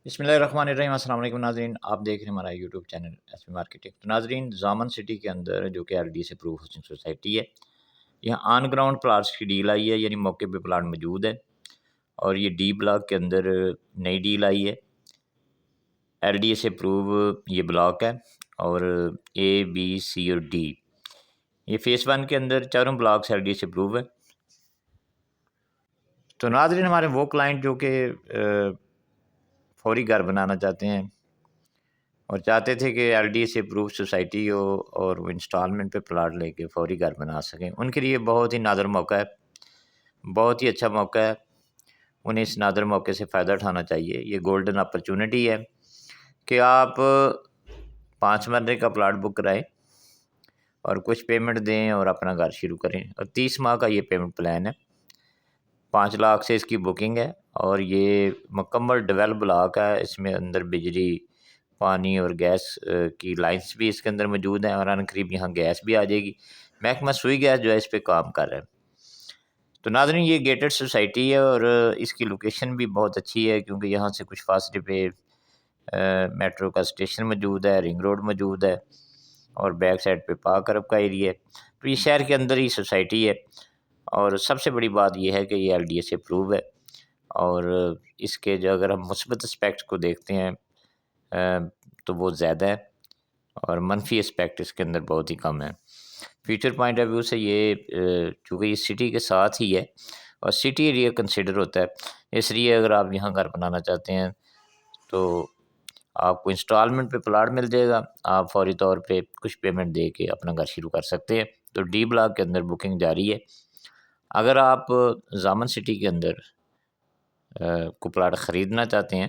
बिस्मिल्लाहिर्रहमानिर्रहीम। अस्सलाम वालेकुम नाज़रीन, आप देख रहे हैं हमारा यूट्यूब चैनल एसपी मार्केटिंग। तो नाज़रीन, जामन सिटी के अंदर जो कि एलडी से अप्रूव हाउसिंग सोसाइटी है, यहाँ ऑन ग्राउंड प्लाट्स की डील आई है, यानी मौके पे प्लाट मौजूद है। और ये डी ब्लॉक के अंदर नई डील आई है। एलडी से अप्रूव ये ब्लॉक है और ए बी सी और डी, ये फेस 1 के अंदर चारों ब्लॉक्स एलडी से अप्रूव है। तो नाज़रीन, हमारे वो क्लाइंट जो कि फौरी घर बनाना चाहते हैं और चाहते थे कि एलडी से अप्रूव सोसाइटी हो और वो इंस्टॉलमेंट पे प्लाट लेके फौरी घर बना सकें, उनके लिए बहुत ही नादर मौका है, बहुत ही अच्छा मौका है। उन्हें इस नादर मौके से फ़ायदा उठाना चाहिए। ये गोल्डन अपॉर्चुनिटी है कि आप 5 मरले का प्लाट बुक कराएं और कुछ पेमेंट दें और अपना घर शुरू करें। और 30 माह का ये पेमेंट प्लान है। 5 लाख से इसकी बुकिंग है और ये मुकम्मल डेवलप ब्लॉक है। इसमें अंदर बिजली, पानी और गैस की लाइंस भी इसके अंदर मौजूद हैं और अनकरीब यहाँ गैस भी आ जाएगी। महकमा सुई गैस जो है इस पर काम कर रहा है। तो नाज़रीन, ये गेटेड सोसाइटी है और इसकी लोकेशन भी बहुत अच्छी है, क्योंकि यहाँ से कुछ फासले पे मेट्रो का स्टेशन मौजूद है, रिंग रोड मौजूद है और बैक साइड पे पार्क अरब का एरिया है। तो ये शहर के अंदर ही सोसाइटी है और सबसे बड़ी बात यह है कि ये एलडीए से अप्रूव है। और इसके जो अगर हम मुस्बत एस्पेक्ट को देखते हैं तो वो ज़्यादा है और मनफी एस्पेक्ट इसके अंदर बहुत ही कम है। फ्यूचर पॉइंट ऑफ व्यू से ये चूँकि ये सिटी के साथ ही है और सिटी एरिया कंसिडर होता है, इसलिए अगर आप यहाँ घर बनाना चाहते हैं तो आपको इंस्टॉलमेंट पे प्लाट मिल जाएगा। आप फौरी तौर पे कुछ पेमेंट दे के अपना घर शुरू कर सकते हैं। तो डी ब्लॉक के अंदर बुकिंग जारी है। अगर आप जामन सिटी के अंदर को प्लाट ख़रीदना चाहते हैं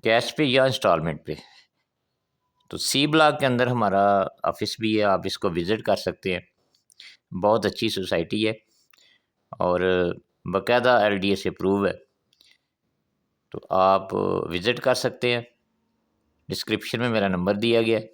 कैश पे या इंस्टॉलमेंट पे, तो सी ब्लॉक के अंदर हमारा ऑफिस भी है, आप इसको विज़िट कर सकते हैं। बहुत अच्छी सोसाइटी है और बाकायदा एलडीए से अप्रूव है। तो आप विज़िट कर सकते हैं। डिस्क्रिप्शन में मेरा नंबर दिया गया है।